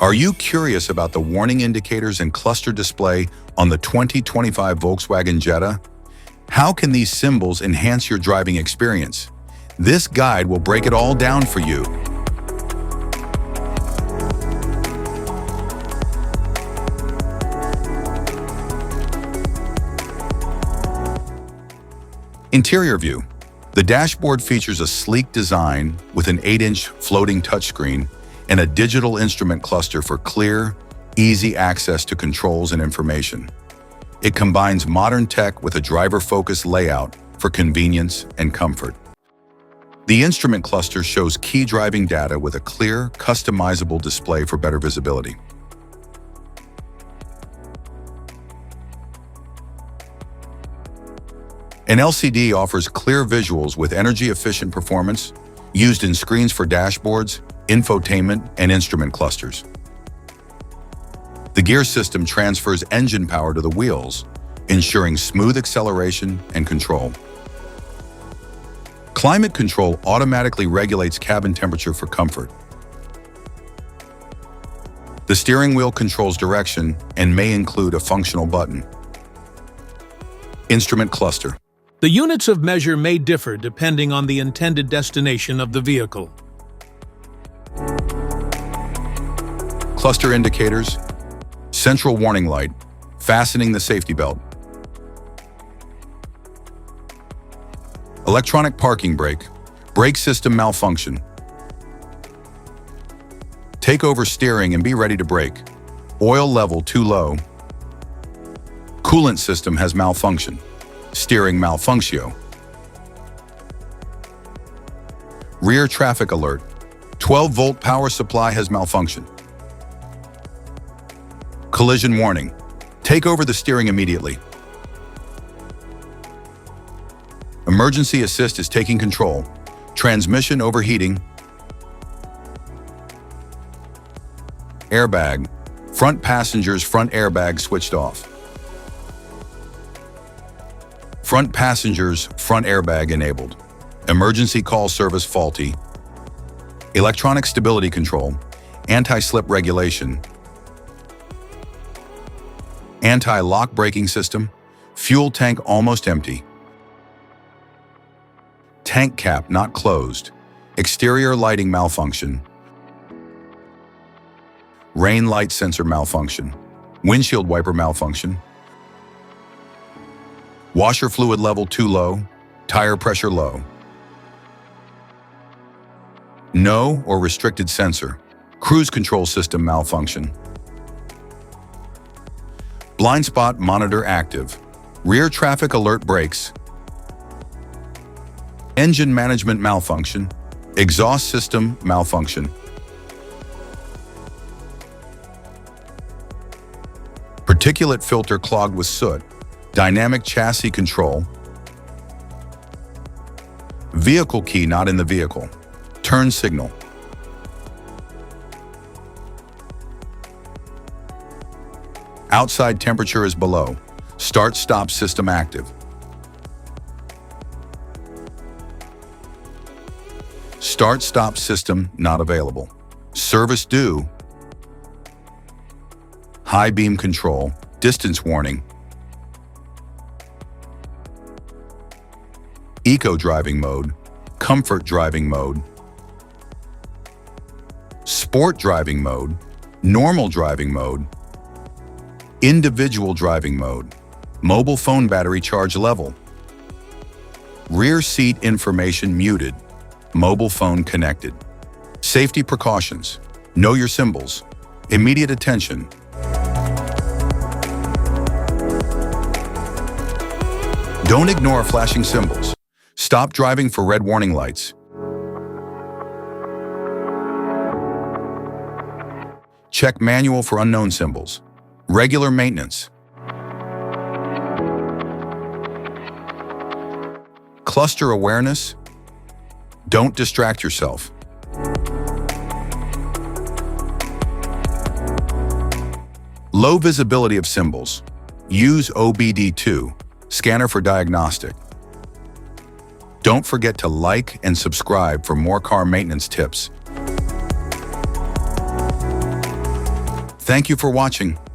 Are you curious about the warning indicators and cluster display on the 2025 Volkswagen Jetta? How can these symbols enhance your driving experience? This guide will break it all down for you. Interior view. The dashboard features a sleek design with an 8-inch floating touchscreen and a digital instrument cluster for clear, easy access to controls and information. It combines modern tech with a driver-focused layout for convenience and comfort. The instrument cluster shows key driving data with a clear, customizable display for better visibility. An LCD offers clear visuals with energy-efficient performance, used in screens for dashboards, infotainment, and instrument clusters. The gear system transfers engine power to the wheels, ensuring smooth acceleration and control. Climate control automatically regulates cabin temperature for comfort. The steering wheel controls direction and may include a functional button. Instrument cluster. The units of measure may differ depending on the intended destination of the vehicle. Cluster indicators, central warning light, fastening the safety belt. Electronic parking brake, brake system malfunction. Take over steering and be ready to brake. Oil level too low. Coolant system has malfunction. Steering malfunctio. Rear traffic alert. 12-volt power supply has malfunction. Collision warning. Take over the steering immediately. Emergency assist is taking control. Transmission overheating. Airbag. Front passenger's front airbag switched off. Front passenger's front airbag enabled. Emergency call service faulty. Electronic stability control. Anti-slip regulation. Anti-lock braking system. Fuel tank almost empty. Tank cap not closed. Exterior lighting malfunction. Rain light sensor malfunction. Windshield wiper malfunction. Washer fluid level too low. Tire pressure low. No or restricted sensor. Cruise control system malfunction. Blind spot monitor active. Rear traffic alert brakes. Engine management malfunction. Exhaust system malfunction. Particulate filter clogged with soot. Dynamic chassis control. Vehicle key not in the vehicle. Turn signal. Outside temperature is below. Start-stop system active. Start-stop system not available. Service due. High beam control. Distance warning. Eco driving mode. Comfort driving mode. Sport driving mode. Normal driving mode. Individual driving mode. Mobile phone battery charge level. Rear seat information muted. Mobile phone connected. Safety precautions. Know your symbols. Immediate attention. Don't ignore flashing symbols. Stop driving for red warning lights. Check manual for unknown symbols. Regular maintenance. Cluster awareness. Don't distract yourself. Low visibility of symbols. Use OBD2, scanner for diagnostic. Don't forget to like and subscribe for more car maintenance tips. Thank you for watching.